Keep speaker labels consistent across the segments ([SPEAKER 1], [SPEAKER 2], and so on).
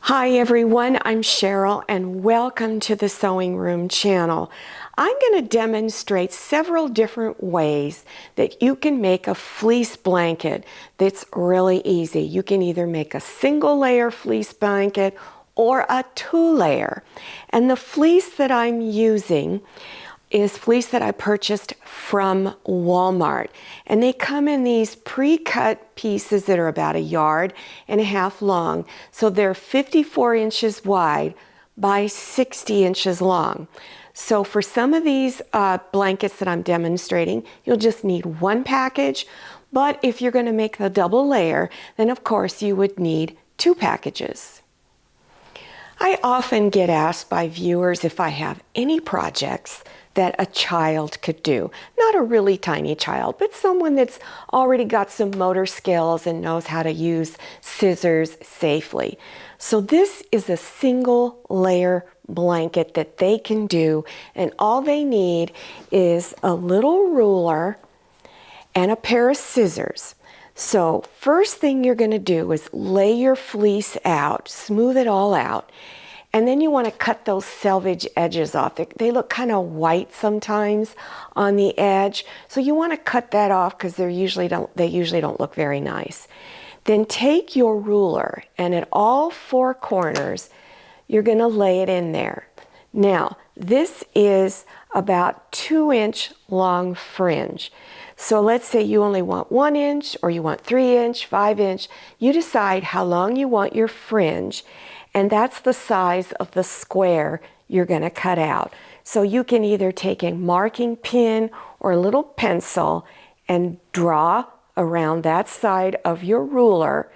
[SPEAKER 1] Hi everyone, I'm Cheryl and welcome to the Sewing Room channel. I'm going to demonstrate several different ways that you can make a fleece blanket that's really easy. You can either make a single layer fleece blanket or a two-layer. And the fleece that I'm using is fleece that I purchased from Walmart. And they come in these pre-cut pieces that are about 1.5 yards long. So they're 54 inches wide by 60 inches long. So for some of these blankets that I'm demonstrating, you'll just need one package. But if you're going to make the double layer, then of course you would need 2 packages. I often get asked by viewers if I have any projects that a child could do. Not a really tiny child, but someone that's already got some motor skills and knows how to use scissors safely. So this is a single layer blanket that they can do, and all they need is a little ruler and a pair of scissors. So first thing you're going to do is lay your fleece out, smooth it all out, and then you want to cut those selvage edges off. They look kind of white sometimes on the edge, so you want to cut that off because they usually don't look very nice. Then take your ruler and at all 4 corners you're going to lay it in there. Now this is about 2-inch long fringe. So let's say you only want 1 inch or you want 3-inch, 5-inch. You decide how long you want your fringe, and that's the size of the square you're going to cut out. So you can either take a marking pin or a little pencil and draw around that side of your ruler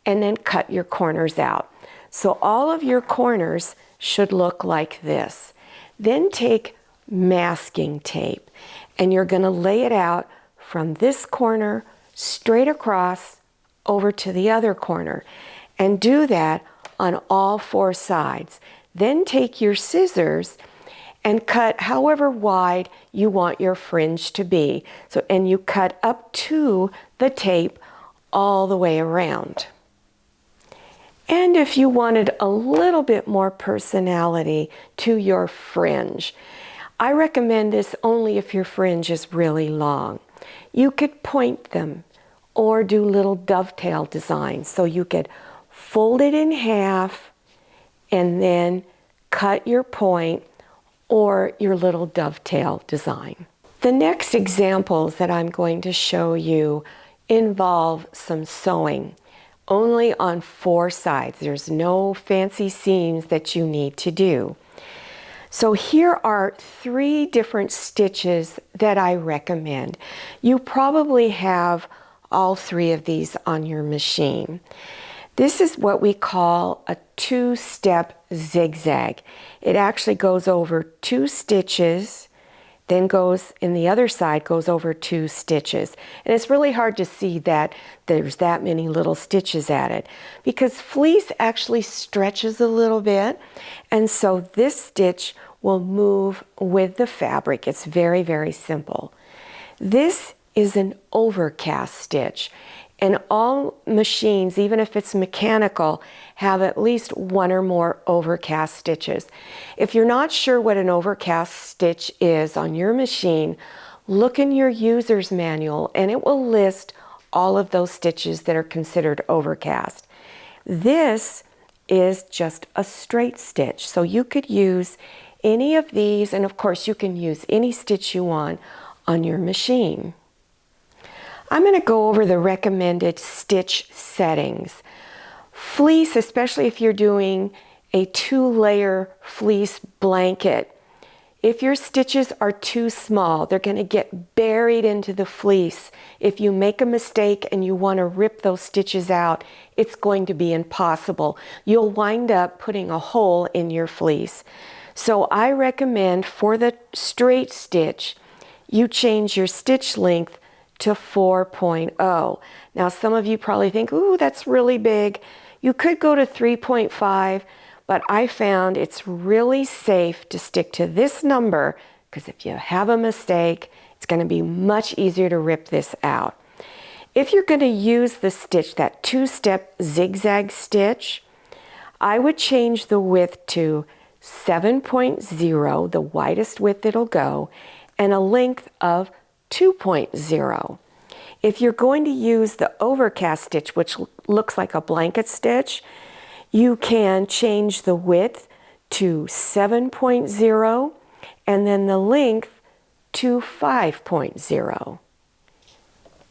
[SPEAKER 1] and then cut your corners out. So all of your corners should look like this. Then take masking tape and you're going to lay it out from this corner straight across over to the other corner, and do that on all 4 sides. Then take your scissors and cut however wide you want your fringe to be. And you cut up to the tape all the way around. And if you wanted a little bit more personality to your fringe, I recommend this only if your fringe is really long. You could point them or do little dovetail designs. So you could fold it in half and then cut your point or your little dovetail design. The next examples that I'm going to show you involve some sewing, only on 4 sides. There's no fancy seams that you need to do. So here are 3 different stitches that I recommend. You probably have all 3 of these on your machine. This is what we call a 2-step zigzag. It actually goes over 2 stitches, then goes in the other side, goes over 2 stitches. And it's really hard to see that there's that many little stitches at it because fleece actually stretches a little bit, and so this stitch will move with the fabric. It's very, very simple. This is an overcast stitch, and all machines, even if it's mechanical, have at least 1 or more overcast stitches. If you're not sure what an overcast stitch is on your machine, look in your user's manual and it will list all of those stitches that are considered overcast. This is just a straight stitch, so you could use any of these, and of course you can use any stitch you want on your machine. I'm going to go over the recommended stitch settings. Fleece, especially if you're doing a 2-layer fleece blanket, if your stitches are too small, they're going to get buried into the fleece. If you make a mistake and you want to rip those stitches out, it's going to be impossible. You'll wind up putting a hole in your fleece. So I recommend for the straight stitch, you change your stitch length to 4.0. Now some of you probably think, ooh, that's really big. You could go to 3.5, but I found it's really safe to stick to this number because if you have a mistake, it's going to be much easier to rip this out. If you're going to use the stitch, that 2-step zigzag stitch, I would change the width to 7.0, the widest width it'll go, and a length of 2.0. If you're going to use the overcast stitch, which looks like a blanket stitch, you can change the width to 7.0 and then the length to 5.0.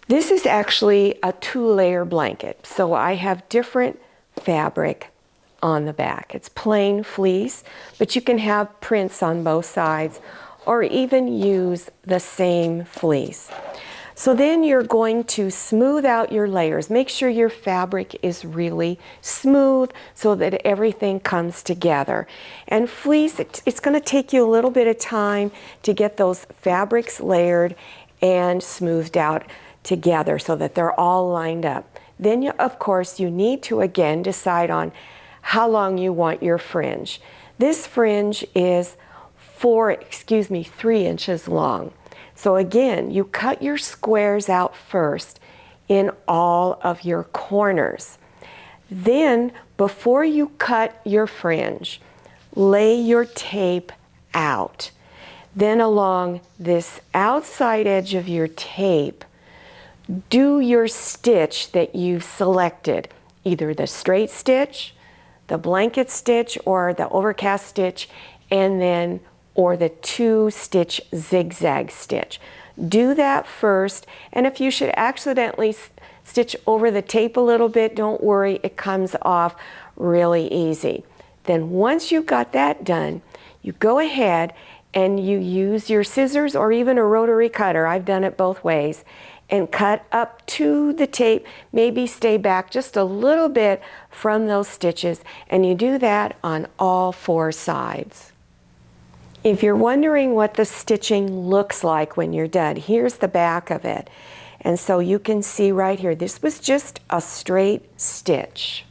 [SPEAKER 1] This is actually a 2-layer blanket, so I have different fabric on the back. It's plain fleece, but you can have prints on both sides or even use the same fleece. So then you're going to smooth out your layers. Make sure your fabric is really smooth so that everything comes together. And fleece, it's going to take you a little bit of time to get those fabrics layered and smoothed out together so that they're all lined up. Then, of course, you need to again decide on how long you want your fringe. This fringe is 3 inches long. So again, you cut your squares out first in all of your corners. Then, before you cut your fringe, lay your tape out. Then along this outside edge of your tape, do your stitch that you've selected, either the straight stitch, the blanket stitch, or the overcast stitch, and then or the 2-stitch zigzag stitch. Do that first, and if you should accidentally stitch over the tape a little bit, don't worry, it comes off really easy. Then once you've got that done, you go ahead and you use your scissors or even a rotary cutter, I've done it both ways, and cut up to the tape, maybe stay back just a little bit from those stitches, and you do that on all 4 sides. If you're wondering what the stitching looks like when you're done, here's the back of it. And so you can see right here, this was just a straight stitch.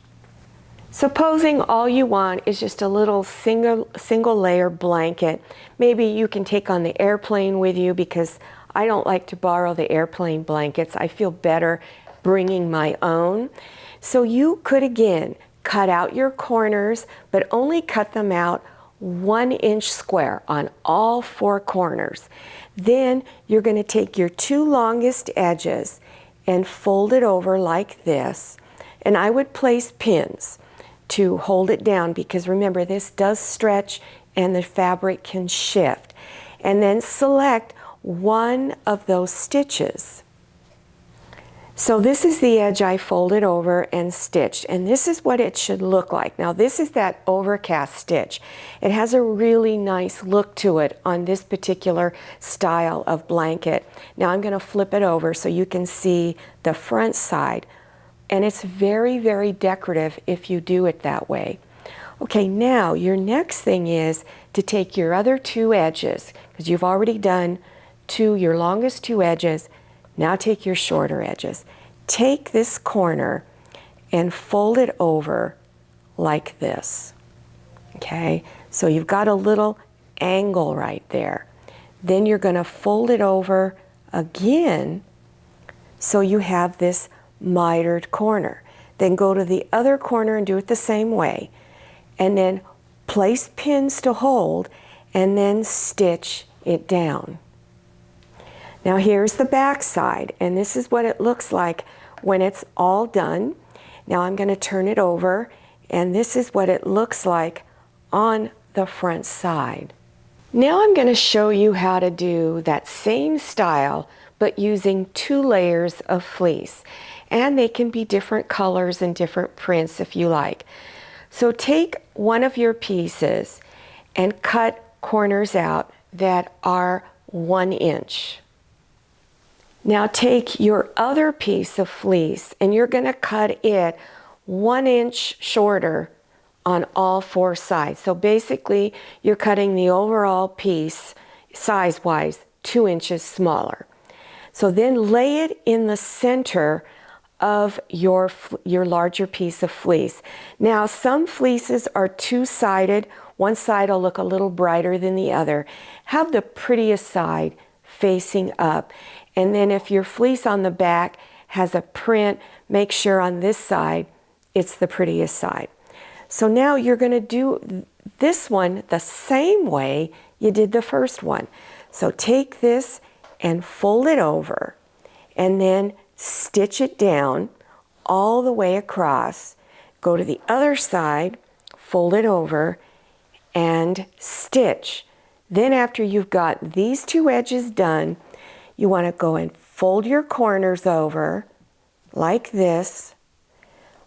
[SPEAKER 1] Supposing all you want is just a little single layer blanket, maybe you can take on the airplane with you, because I don't like to borrow the airplane blankets. I feel better bringing my own. So you could again cut out your corners, but only cut them out 1 inch square on all 4 corners. Then you're going to take your 2 longest edges and fold it over like this. And I would place pins to hold it down, because remember, this does stretch and the fabric can shift. And then select one of those stitches. So this is the edge I folded over and stitched, and this is what it should look like. Now this is that overcast stitch. It has a really nice look to it on this particular style of blanket. Now I'm going to flip it over so you can see the front side, and it's very, very decorative if you do it that way. Okay, now your next thing is to take your other 2 edges, because you've already done your longest 2 edges. Now take your shorter edges. Take this corner and fold it over like this. Okay, so you've got a little angle right there. Then you're going to fold it over again so you have this mitered corner. Then go to the other corner and do it the same way. And then place pins to hold and then stitch it down. Now here's the back side, and this is what it looks like when it's all done. Now I'm going to turn it over, and this is what it looks like on the front side. Now I'm going to show you how to do that same style, but using 2 layers of fleece. And they can be different colors and different prints if you like. So take one of your pieces and cut corners out that are 1 inch. Now take your other piece of fleece and you're going to cut it 1 inch shorter on all 4 sides. So basically you're cutting the overall piece size-wise 2 inches smaller. So then lay it in the center of your larger piece of fleece. Now some fleeces are 2-sided. One side will look a little brighter than the other. Have the prettiest side facing up. And then if your fleece on the back has a print, make sure on this side it's the prettiest side. So now you're going to do this one the same way you did the first one. So take this and fold it over and then stitch it down all the way across. Go to the other side, fold it over, and stitch. Then after you've got these two edges done, you want to go and fold your corners over like this,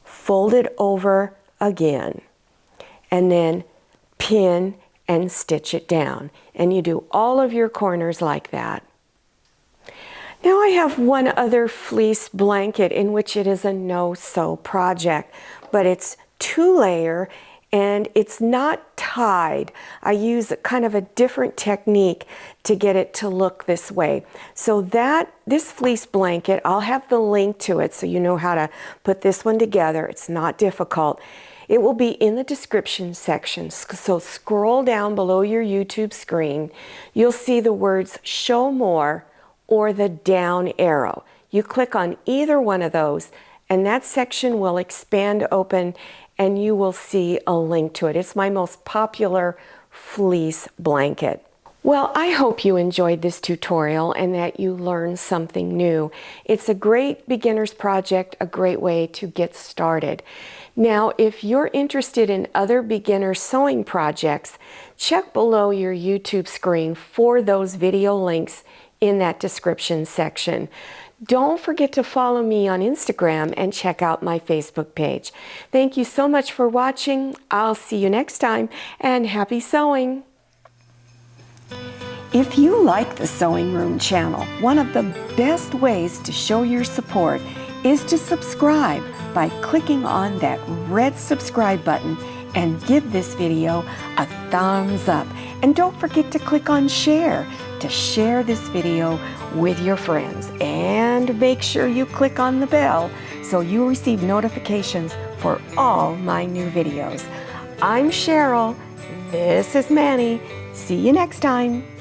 [SPEAKER 1] fold it over again, and then pin and stitch it down. And you do all of your corners like that. Now I have one other fleece blanket in which it is a no-sew project, but it's 2-layer and it's not tied. I use kind of a different technique to get it to look this way. So this fleece blanket, I'll have the link to it so you know how to put this one together. It's not difficult. It will be in the description section. So scroll down below your YouTube screen. You'll see the words show more or the down arrow. You click on either one of those and that section will expand open and you will see a link to it. It's my most popular fleece blanket. Well, I hope you enjoyed this tutorial and that you learned something new. It's a great beginner's project, a great way to get started. Now, if you're interested in other beginner sewing projects, check below your YouTube screen for those video links in that description section. Don't forget to follow me on Instagram and check out my Facebook page. Thank you so much for watching. I'll see you next time, and happy sewing! If you like the Sewing Room channel, one of the best ways to show your support is to subscribe by clicking on that red subscribe button and give this video a thumbs up. And don't forget to click on share to share this video with your friends. And make sure you click on the bell so you receive notifications for all my new videos. I'm Cheryl. This is Manny. See you next time.